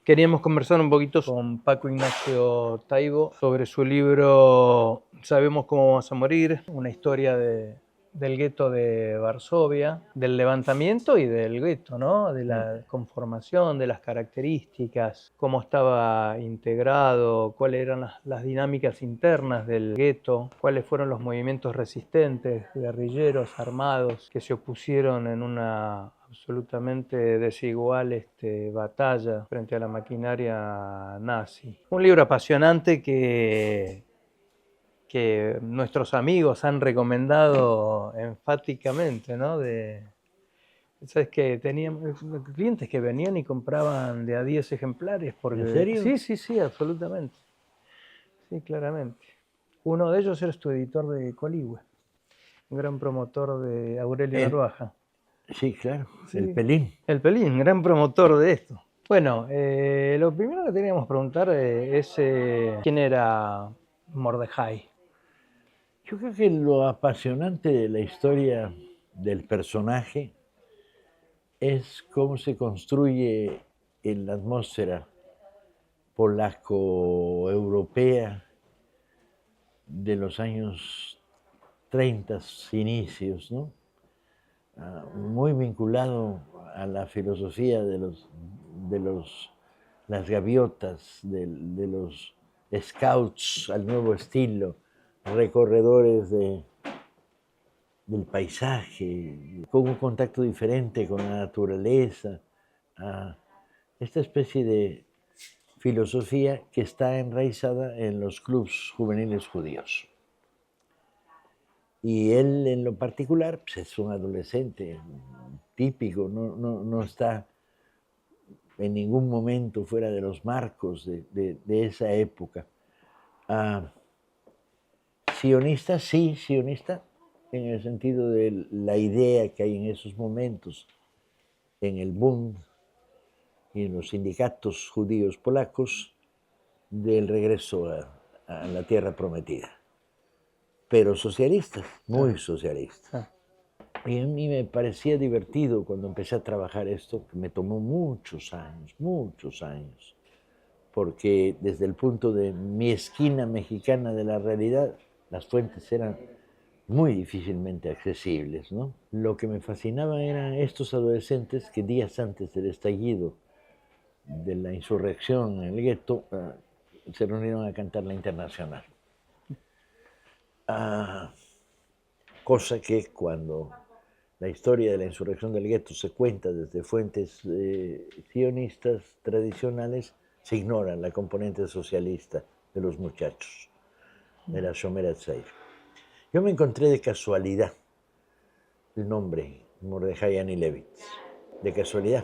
Queríamos conversar un poquito con Paco Ignacio Taibo sobre su libro Sabemos cómo vamos a morir, una historia del gueto de Varsovia, del levantamiento y del gueto, ¿no? De la conformación, de las características, cómo estaba integrado, cuáles eran las dinámicas internas del gueto, cuáles fueron los movimientos resistentes, guerrilleros, armados, que se opusieron en una absolutamente desigual batalla frente a la maquinaria nazi. Un libro apasionante que nuestros amigos han recomendado enfáticamente, ¿no? ¿Sabes qué? Teníamos clientes que venían y compraban de a 10 ejemplares. Porque, ¿En serio? Sí, absolutamente. Sí, claramente. Uno de ellos eres tu editor de Coligüe, un gran promotor de Aurelio Narvaja. Sí, claro, Sí, el Pelín. El Pelín, gran promotor de esto. Bueno, lo primero que teníamos que preguntar es quién era Mordejai. Yo creo que lo apasionante de la historia del personaje es cómo se construye en la atmósfera polaco-europea de los años 30, inicios, ¿no? Muy vinculado a la filosofía de las gaviotas, de los scouts al nuevo estilo, recorredores del paisaje, con un contacto diferente con la naturaleza, esta especie de filosofía que está enraizada en los clubs juveniles judíos. Y él en lo particular pues es un adolescente típico, no está en ningún momento fuera de los marcos de esa época. Sionista, sí, sionista, en el sentido de la idea que hay en esos momentos en el Bund y en los sindicatos judíos polacos del regreso a la tierra prometida. Pero socialista, muy socialista. Y a mí me parecía divertido cuando empecé a trabajar esto, que me tomó muchos años, porque desde el punto de mi esquina mexicana de la realidad, las fuentes eran muy difícilmente accesibles, ¿no? Lo que me fascinaba eran estos adolescentes que días antes del estallido de la insurrección en el gueto se reunieron a cantar la Internacional. Cosa que cuando la historia de la insurrección del gueto se cuenta desde fuentes sionistas tradicionales, se ignora la componente socialista de los muchachos, de la Shomer Hatzair. Yo me encontré de casualidad el nombre, Mordejai Anilevitz, de casualidad.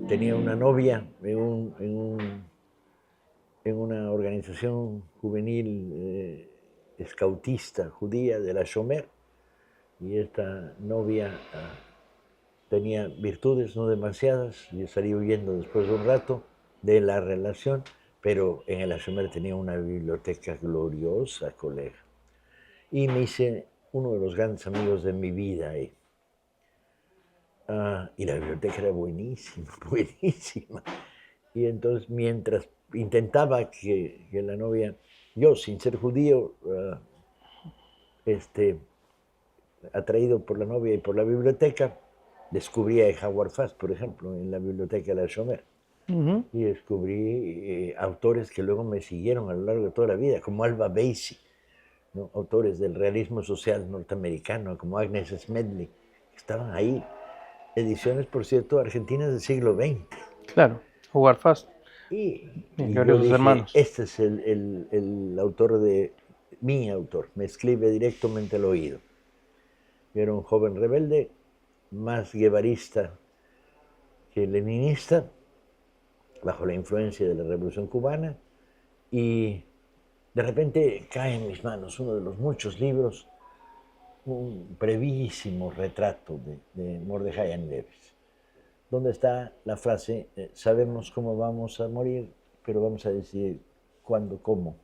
Tenía una novia en una organización juvenil escautista judía de la Shomer, y esta novia tenía virtudes, no demasiadas, y salí huyendo después de un rato de la relación, pero en el Shomer tenía una biblioteca gloriosa, colega. Y me hice uno de los grandes amigos de mi vida ahí. Y la biblioteca era buenísima, buenísima. Y entonces, mientras intentaba que la novia, yo sin ser judío, atraído por la novia y por la biblioteca, descubrí a Howard Fast, por ejemplo, en la biblioteca de la Shomer. Y descubrí autores que luego me siguieron a lo largo de toda la vida, como Alba Basie, ¿no? Autores del realismo social norteamericano, como Agnes Smedley, que estaban ahí. Ediciones, por cierto, argentinas del siglo XX. Claro, Howard Fast. Y Gloriosos yo dije, hermanos. este es el autor mi autor, me escribe directamente al oído. Yo era un joven rebelde, más guevarista que leninista, bajo la influencia de la Revolución Cubana, y de repente cae en mis manos uno de los muchos libros, un brevísimo retrato de Mordejai Anilevitz, donde está la frase, sabemos cómo vamos a morir, pero vamos a decir cuándo, cómo,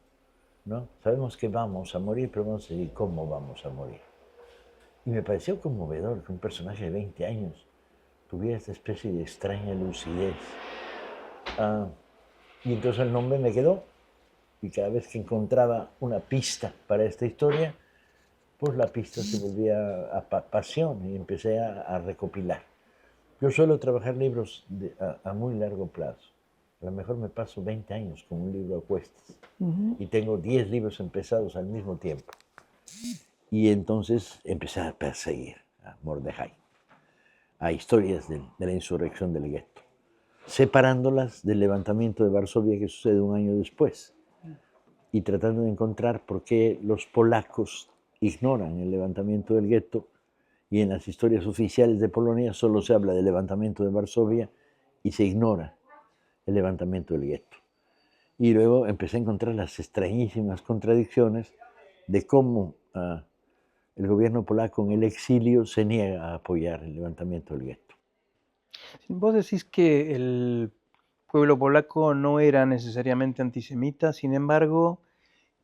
¿no? Sabemos que vamos a morir, pero vamos a decir cómo vamos a morir. Y me pareció conmovedor que un personaje de 20 años tuviera esta especie de extraña lucidez. Y entonces el nombre me quedó, y cada vez que encontraba una pista para esta historia, pues la pista se volvía pasión y empecé a recopilar. Yo suelo trabajar libros a muy largo plazo. A lo mejor me paso 20 años con un libro a cuestas y tengo 10 libros empezados al mismo tiempo. Y entonces empecé a perseguir a Mordejai, a historias de la insurrección del gueto, separándolas del levantamiento de Varsovia que sucede un año después y tratando de encontrar por qué los polacos ignoran el levantamiento del gueto y en las historias oficiales de Polonia solo se habla del levantamiento de Varsovia y se ignora el levantamiento del gueto. Y luego empecé a encontrar las extrañísimas contradicciones de cómo el gobierno polaco en el exilio se niega a apoyar el levantamiento del gueto. Vos decís que el pueblo polaco no era necesariamente antisemita, sin embargo,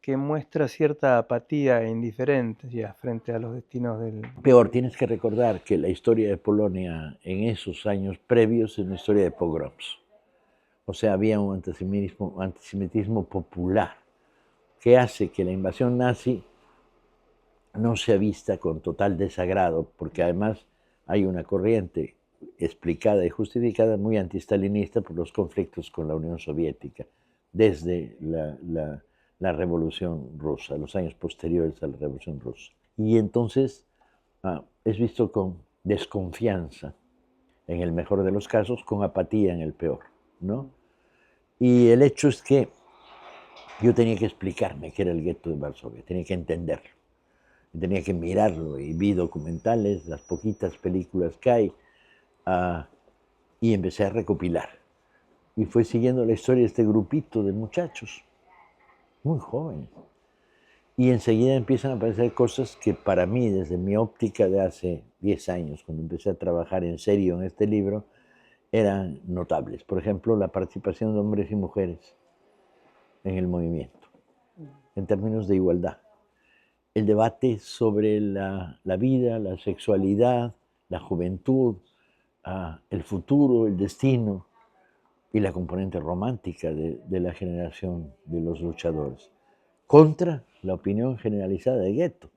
que muestra cierta apatía e indiferencia frente a los destinos del... Peor, tienes que recordar que la historia de Polonia en esos años previos es una historia de pogroms. O sea, había un antisemitismo popular que hace que la invasión nazi no sea vista con total desagrado, porque además hay una corriente explicada y justificada muy antistalinista por los conflictos con la Unión Soviética, desde la Revolución Rusa, los años posteriores a la Revolución Rusa. Y entonces es visto con desconfianza, en el mejor de los casos, con apatía en el peor, ¿no? Y el hecho es que yo tenía que explicarme qué era el gueto de Varsovia, tenía que entenderlo, tenía que mirarlo, y vi documentales, las poquitas películas que hay, y empecé a recopilar. Y fue siguiendo la historia de este grupito de muchachos, muy jóvenes. Y enseguida empiezan a aparecer cosas que para mí, desde mi óptica de hace 10 años, cuando empecé a trabajar en serio en este libro, eran notables. Por ejemplo, la participación de hombres y mujeres en el movimiento, en términos de igualdad. El debate sobre la vida, la sexualidad, la juventud, el futuro, el destino y la componente romántica de la generación de los luchadores, contra la opinión generalizada de gueto.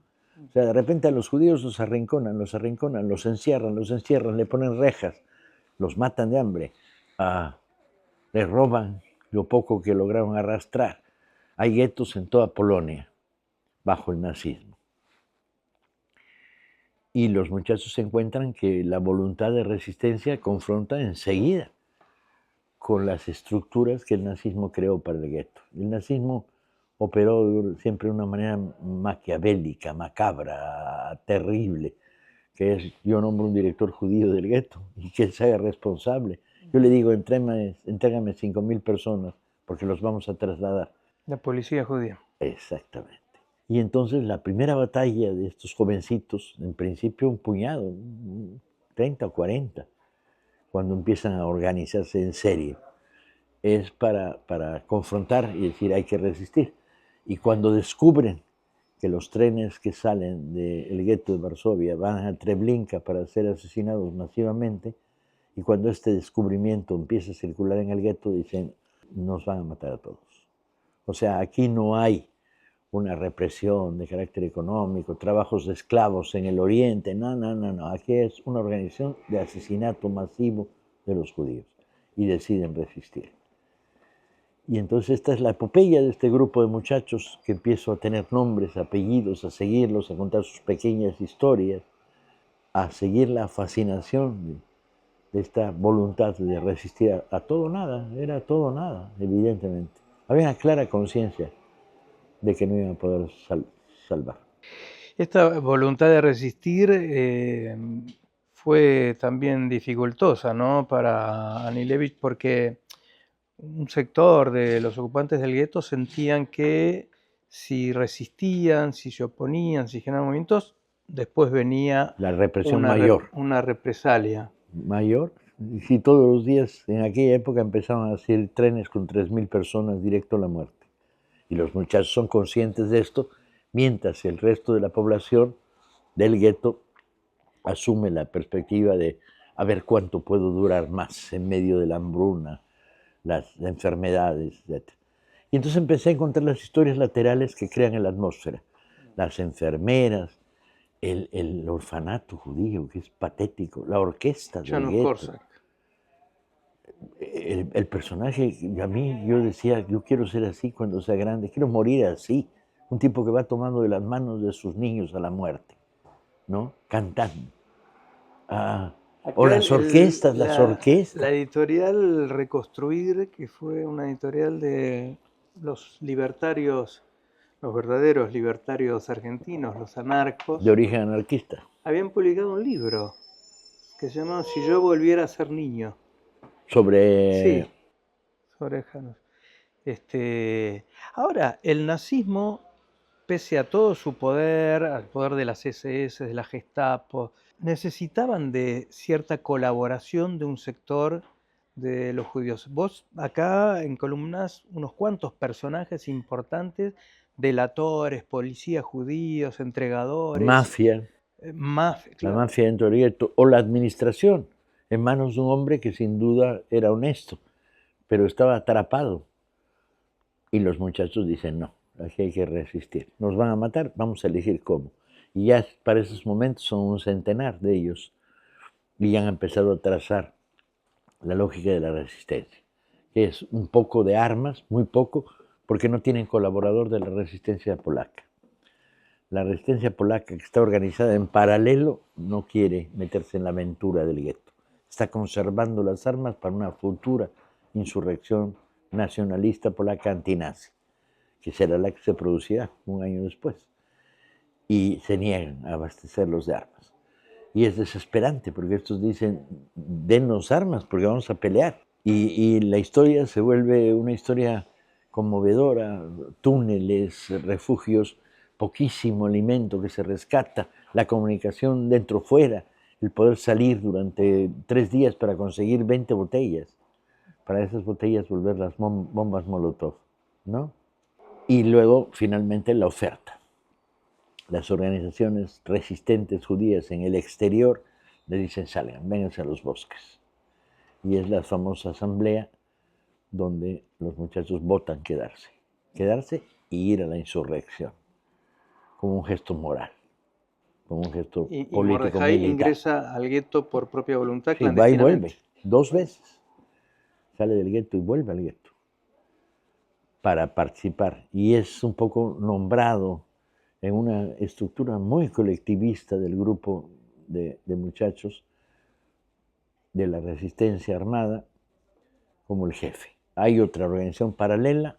O sea, de repente a los judíos los arrinconan, los encierran, le ponen rejas, los matan de hambre, les roban lo poco que lograron arrastrar. Hay guetos en toda Polonia, bajo el nazismo. Y los muchachos se encuentran que la voluntad de resistencia confronta enseguida con las estructuras que el nazismo creó para el gueto. El nazismo operó siempre de una manera maquiavélica, macabra, terrible, que es: yo nombro un director judío del gueto y que él se haga responsable. Yo le digo: entrégame 5.000 personas porque los vamos a trasladar. La policía judía. Exactamente. Y entonces la primera batalla de estos jovencitos, en principio un puñado, 30 o 40, cuando empiezan a organizarse en serio, es para confrontar y decir: hay que resistir. Y cuando descubren que los trenes que salen del gueto de Varsovia van a Treblinka para ser asesinados masivamente, y cuando este descubrimiento empieza a circular en el gueto, dicen: nos van a matar a todos. O sea, aquí no hay una represión de carácter económico, trabajos de esclavos en el oriente, no. Aquí es una organización de asesinato masivo de los judíos y deciden resistir. Y entonces esta es la epopeya de este grupo de muchachos, que empiezo a tener nombres, apellidos, a seguirlos, a contar sus pequeñas historias, a seguir la fascinación de esta voluntad de resistir a todo nada. Era todo nada, evidentemente. Había una clara conciencia de que no iban a poder salvar. Esta voluntad de resistir fue también dificultosa, ¿no?, para Anielewicz, porque un sector de los ocupantes del gueto sentían que si resistían, si se oponían, si generaban movimientos, después venía la represión mayor. Una represalia. Mayor. Y si todos los días en aquella época empezaban a hacer trenes con 3.000 personas directo a la muerte. Y los muchachos son conscientes de esto, mientras el resto de la población del gueto asume la perspectiva de a ver cuánto puedo durar más en medio de la hambruna, las enfermedades, etc. Y entonces empecé a encontrar las historias laterales que crean en la atmósfera. Las enfermeras, el orfanato judío, que es patético, la orquesta del Janusz gueto. Korczak. El personaje, a mí yo decía, yo quiero ser así cuando sea grande, quiero morir así. Un tipo que va tomando de las manos de sus niños a la muerte, ¿no? Cantando. O las orquestas, La editorial Reconstruir, que fue una editorial de los libertarios, los verdaderos libertarios argentinos, los anarcos, de origen anarquista. habían publicado un libro que se llamaba Si yo volviera a ser niño. Sobre... Sí, sobre Janos. Ahora, el nazismo, pese a todo su poder, al poder de las SS, de la Gestapo, necesitaban de cierta colaboración de un sector de los judíos. Vos acá en columnas unos cuantos personajes importantes, delatores, policías judíos, entregadores, Mafia, mafia, la claro. mafia dentro del gueto, o la administración, en manos de un hombre que sin duda era honesto, pero estaba atrapado. Y los muchachos dicen, no, aquí hay que resistir. Nos van a matar, vamos a elegir cómo. Y ya para esos momentos son un centenar de ellos y ya han empezado a trazar la lógica de la resistencia, que es un poco de armas, muy poco, porque no tienen colaborador de la resistencia polaca. La resistencia polaca, que está organizada en paralelo, no quiere meterse en la aventura del gueto. Está conservando las armas para una futura insurrección nacionalista polaca antinazi, que será la que se producirá un año después. Y se niegan a abastecerlos de armas. Y es desesperante, porque estos dicen, dennos armas, porque vamos a pelear. Y la historia se vuelve una historia conmovedora, túneles, refugios, poquísimo alimento que se rescata, la comunicación dentro-fuera, el poder salir durante 3 días para conseguir 20 botellas, para esas botellas volver las bombas Molotov, ¿no? Y luego, finalmente, la oferta. Las organizaciones resistentes judías en el exterior le dicen, salgan, vénganse a los bosques. Y es la famosa asamblea donde los muchachos votan quedarse y ir a la insurrección, como un gesto moral, como un gesto Y político Mordejai militar. ingresa al gueto por propia voluntad, Sí, va y clandestinamente. vuelve, 2 veces. Sale del gueto y vuelve al gueto para participar. Y es un poco nombrado en una estructura muy colectivista del grupo de muchachos de la resistencia armada como el jefe. Hay otra organización paralela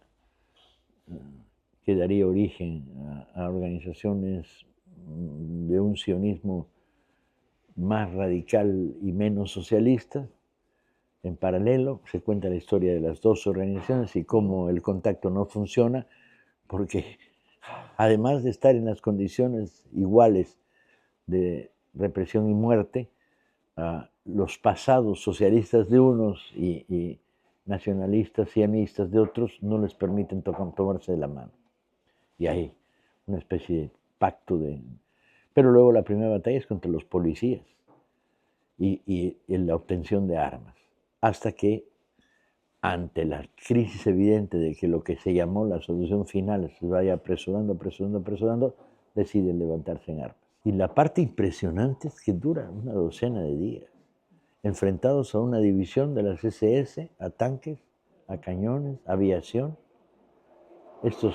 que daría origen a organizaciones de un sionismo más radical y menos socialista. En paralelo se cuenta la historia de las 2 organizaciones y cómo el contacto no funciona, porque además de estar en las condiciones iguales de represión y muerte, los pasados socialistas de unos y nacionalistas, sionistas de otros no les permiten tomarse de la mano. Y hay una especie de pacto de... Pero luego la primera batalla es contra los policías y la obtención de armas, hasta que ante la crisis evidente de que lo que se llamó la solución final se vaya apresurando, deciden levantarse en armas. Y la parte impresionante es que dura una docena de días, enfrentados a una división de las SS, a tanques, a cañones, aviación, este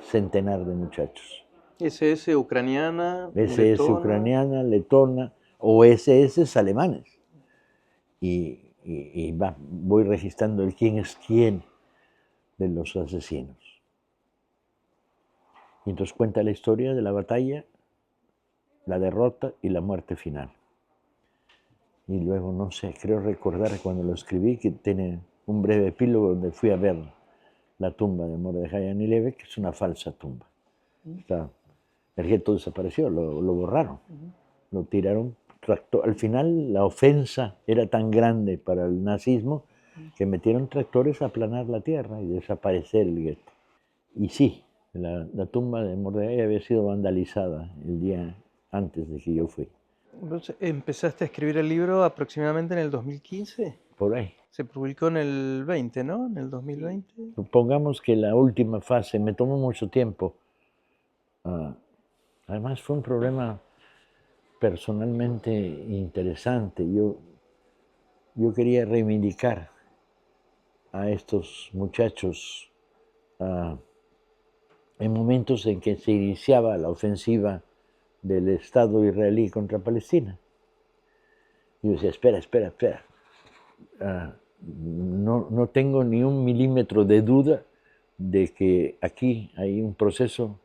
centenar de muchachos. SS ucraniana, SS letona. ucraniana, letona o SS alemanes. Y voy registrando el quién es quién de los asesinos. Y entonces cuenta la historia de la batalla, la derrota y la muerte final. Y luego, no sé, creo recordar cuando lo escribí que tiene un breve epílogo donde fui a ver la tumba de Mordejai Anileve, que es una falsa tumba. El gueto desapareció, lo borraron, lo tiraron. Al final la ofensa era tan grande para el nazismo que metieron tractores a aplanar la tierra y desaparecer el gueto. Y sí, la tumba de Mordejai había sido vandalizada el día antes de que yo fui. ¿Vos empezaste a escribir el libro aproximadamente en el 2015? Por ahí. Se publicó en el 20, ¿no? En el 2020. Supongamos que la última fase me tomó mucho tiempo. Además fue un problema personalmente interesante. Yo quería reivindicar a estos muchachos en momentos en que se iniciaba la ofensiva del Estado israelí contra Palestina. Y yo decía, espera. No tengo ni un milímetro de duda de que aquí hay un proceso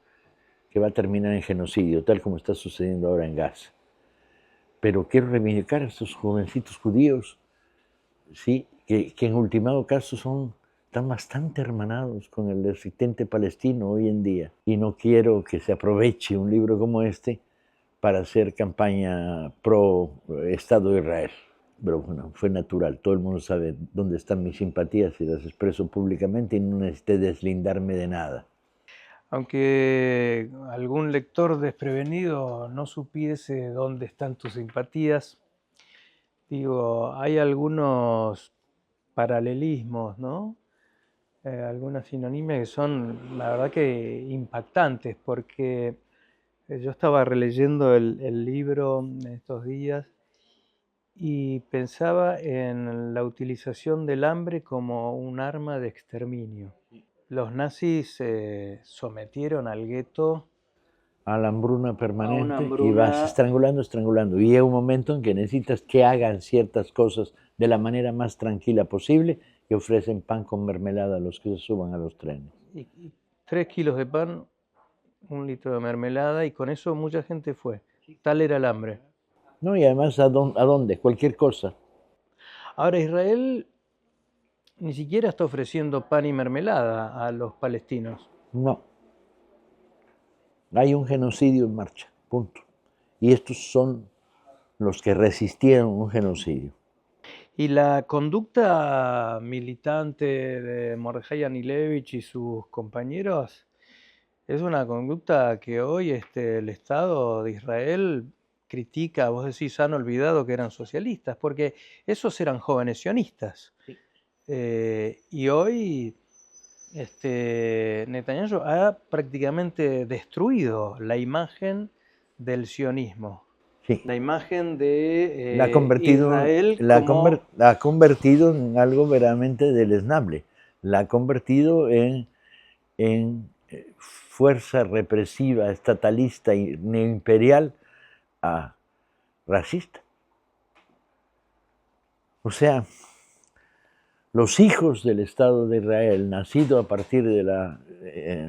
que va a terminar en genocidio, tal como está sucediendo ahora en Gaza. Pero quiero reivindicar a estos jovencitos judíos, ¿sí? que en ultimado caso están bastante hermanados con el resistente palestino hoy en día. Y no quiero que se aproveche un libro como este para hacer campaña pro Estado de Israel. Pero bueno, fue natural. Todo el mundo sabe dónde están mis simpatías y las expreso públicamente y no necesité deslindarme de nada. Aunque algún lector desprevenido no supiese dónde están tus simpatías, digo, hay algunos paralelismos, ¿no? Algunas sinonimias que son, la verdad que impactantes, porque yo estaba releyendo el libro estos días y pensaba en la utilización del hambre como un arma de exterminio. Los nazis sometieron al gueto A la hambruna a una permanente y vas hambruna. estrangulando. Y llega un momento en que necesitas que hagan ciertas cosas de la manera más tranquila posible y ofrecen pan con mermelada a los que se suban a los trenes. Y 3 kilos de pan, 1 litro de mermelada, y con eso mucha gente fue. Tal era el hambre. No, y además, ¿a dónde? Cualquier cosa. Ahora Israel ni siquiera está ofreciendo pan y mermelada a los palestinos. No. Hay un genocidio en marcha, punto. Y estos son los que resistieron un genocidio. Y la conducta militante de Mordejai Anilevich y sus compañeros es una conducta que hoy el Estado de Israel critica. Vos decís, han olvidado que eran socialistas, porque esos eran jóvenes sionistas. Sí. Y hoy Netanyahu ha prácticamente destruido la imagen del sionismo. Sí. La imagen de La ha convertido en algo verdaderamente deleznable. La ha convertido en fuerza represiva, estatalista y neoimperial a racista. O sea, los hijos del Estado de Israel, nacidos a partir de la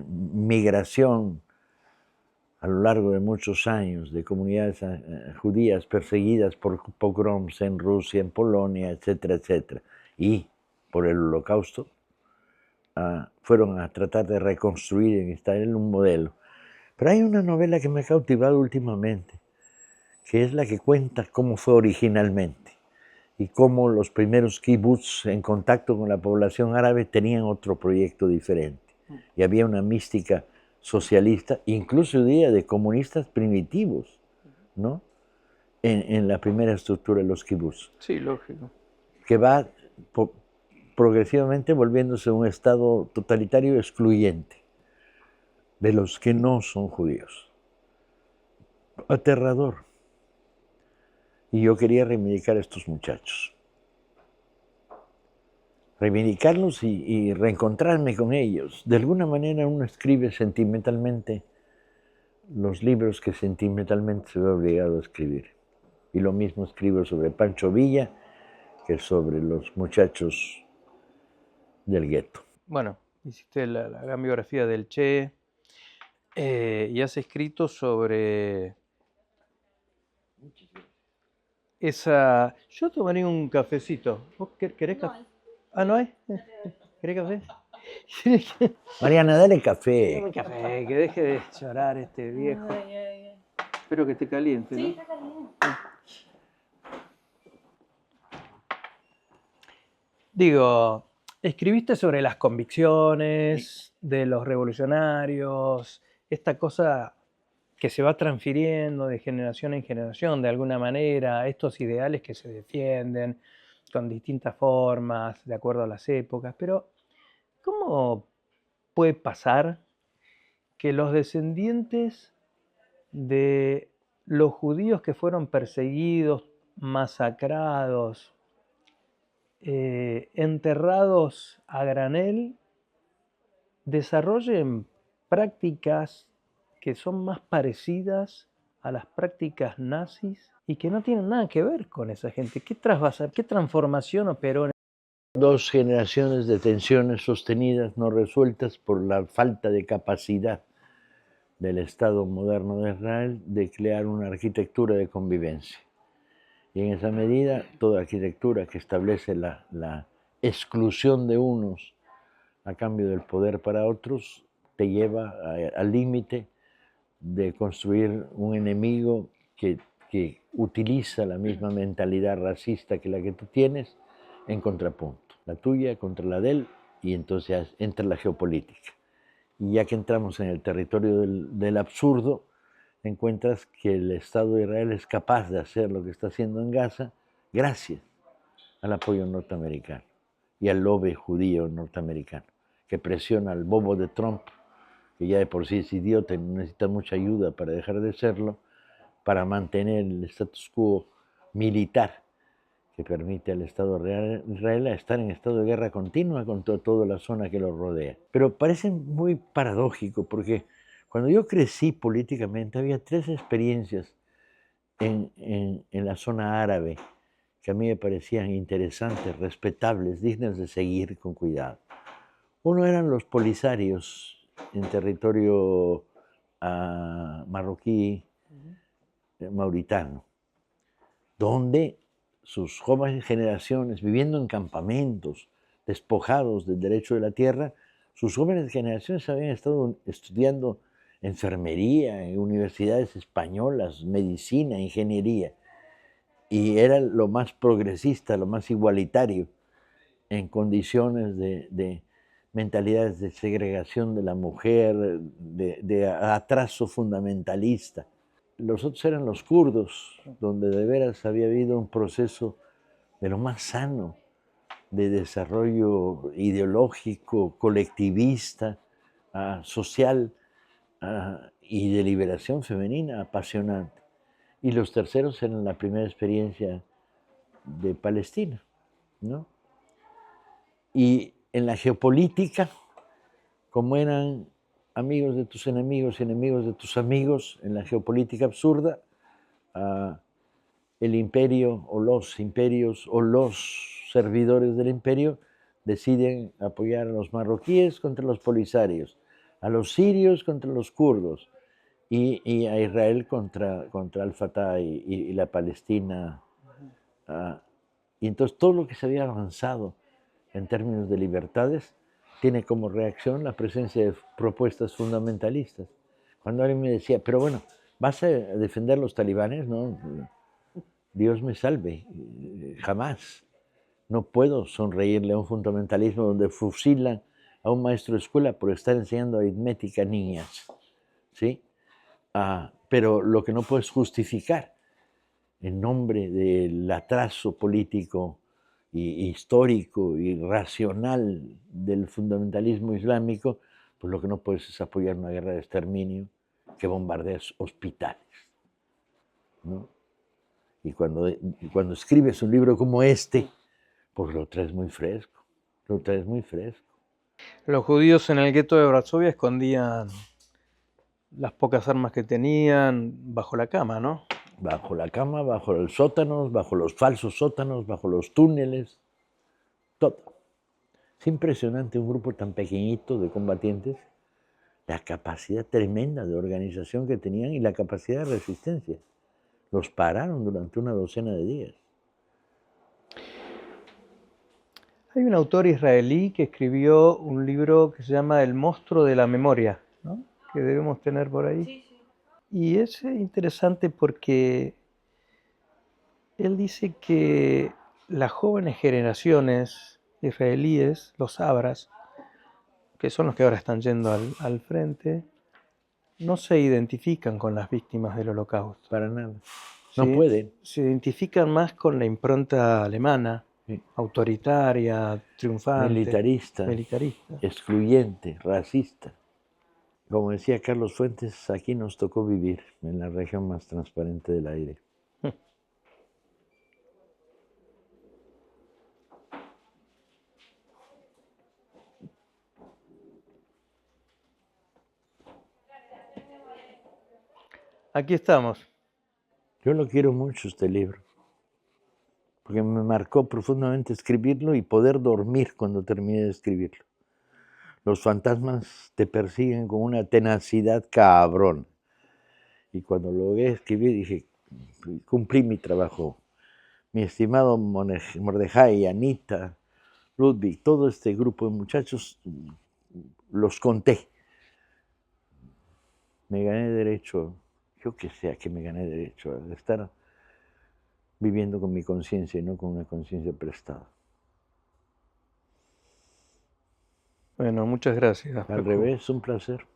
migración a lo largo de muchos años de comunidades judías perseguidas por pogroms en Rusia, en Polonia, etcétera, etcétera, y por el Holocausto, fueron a tratar de reconstruir en Israel un modelo. Pero hay una novela que me ha cautivado últimamente, que es la que cuenta cómo fue originalmente y cómo los primeros kibbutz en contacto con la población árabe tenían otro proyecto diferente. Y había una mística socialista, incluso diría de comunistas primitivos, ¿no? En la primera estructura de los kibbutz. Sí, lógico. Que va progresivamente volviéndose un estado totalitario excluyente de los que no son judíos. Aterrador. Y yo quería reivindicar a estos muchachos. Reivindicarlos y reencontrarme con ellos. De alguna manera uno escribe sentimentalmente los libros que sentimentalmente se ve obligado a escribir. Y lo mismo escribo sobre Pancho Villa que sobre los muchachos del gueto. Bueno, hiciste la gran biografía del Che y has escrito sobre esa... Yo tomaría un cafecito. ¿Vos querés café? Ah, ¿no hay? ¿Querés café? Mariana, dale café. Dame café, que deje de llorar este viejo. Espero que esté caliente, ¿no? Sí, está caliente. Digo, escribiste sobre las convicciones de los revolucionarios, esta cosa que se va transfiriendo de generación en generación de alguna manera, estos ideales que se defienden. con distintas formas, de acuerdo a las épocas, pero ¿cómo puede pasar que los descendientes de los judíos que fueron perseguidos, masacrados, enterrados a granel, desarrollen prácticas que son más parecidas a las prácticas nazis y que no tienen nada que ver con esa gente? ¿Qué transformación operó? 2 generaciones de tensiones sostenidas, no resueltas por la falta de capacidad del Estado moderno de Israel de crear una arquitectura de convivencia. Y en esa medida, toda arquitectura que establece la exclusión de unos a cambio del poder para otros, te lleva al límite de construir un enemigo que utiliza la misma mentalidad racista que la que tú tienes en contrapunto, la tuya contra la de él, y entonces entra la geopolítica. Y ya que entramos en el territorio del absurdo, encuentras que el Estado de Israel es capaz de hacer lo que está haciendo en Gaza gracias al apoyo norteamericano y al lobby judío norteamericano, que presiona al bobo de Trump, que ya de por sí es idiota y necesita mucha ayuda para dejar de serlo, para mantener el status quo militar que permite al Estado de Israel estar en estado de guerra continua con toda la zona que lo rodea. Pero parece muy paradójico porque cuando yo crecí políticamente había 3 experiencias en la zona árabe que a mí me parecían interesantes, respetables, dignas de seguir con cuidado. Uno eran los polisarios en territorio marroquí, mauritano, donde sus jóvenes generaciones, viviendo en campamentos, despojados del derecho de la tierra, sus jóvenes generaciones habían estado estudiando enfermería en universidades españolas, medicina, ingeniería, y era lo más progresista, lo más igualitario, en condiciones de mentalidades de segregación de la mujer, de atraso fundamentalista. Los otros eran los kurdos, donde de veras había habido un proceso de lo más sano de desarrollo ideológico, colectivista, social y de liberación femenina apasionante. Y los terceros eran la primera experiencia de Palestina, ¿no? Y en la geopolítica, como eran amigos de tus enemigos y enemigos de tus amigos, en la geopolítica absurda, el imperio o los imperios o los servidores del imperio deciden apoyar a los marroquíes contra los polisarios, a los sirios contra los kurdos y a Israel contra al-Fatah y la Palestina. Y entonces todo lo que se había avanzado en términos de libertades tiene como reacción la presencia de propuestas fundamentalistas. Cuando alguien me decía, pero bueno, ¿vas a defender los talibanes? No, Dios me salve, jamás. No puedo sonreírle a un fundamentalismo donde fusilan a un maestro de escuela por estar enseñando aritmética a niñas, ¿sí? Pero lo que no puedes justificar en nombre del atraso político y histórico y racional del fundamentalismo islámico, pues lo que no puedes es apoyar una guerra de exterminio que bombardea hospitales, ¿no? Y cuando escribes un libro como este, pues lo traes muy fresco, lo traes muy fresco. Los judíos en el gueto de Varsovia escondían las pocas armas que tenían bajo la cama, ¿no? Bajo la cama, bajo los sótanos, bajo los falsos sótanos, bajo los túneles, todo. Es impresionante un grupo tan pequeñito de combatientes, la capacidad tremenda de organización que tenían y la capacidad de resistencia. Los pararon durante una docena de días. Hay un autor israelí que escribió un libro que se llama El monstruo de la memoria, ¿no? Que debemos tener por ahí. Sí, sí. Y es interesante porque él dice que las jóvenes generaciones israelíes, los sabras, que son los que ahora están yendo al frente, no se identifican con las víctimas del Holocausto. Para nada. No ¿Sí? pueden. Se identifican más con la impronta alemana, Sí. autoritaria, triunfante, Militarista, militarista. excluyente, racista. Como decía Carlos Fuentes, aquí nos tocó vivir en la región más transparente del aire. Aquí estamos. Yo lo quiero mucho este libro, porque me marcó profundamente escribirlo y poder dormir cuando terminé de escribirlo. Los fantasmas te persiguen con una tenacidad cabrón. Y cuando lo logré escribir dije, cumplí mi trabajo. Mi estimado Mordejai, Anita, Ludwig, todo este grupo de muchachos, los conté. Me gané derecho, yo que sé a qué me gané derecho, a estar viviendo con mi conciencia y no con una conciencia prestada. Bueno, muchas gracias. Al Paco. revés, un placer.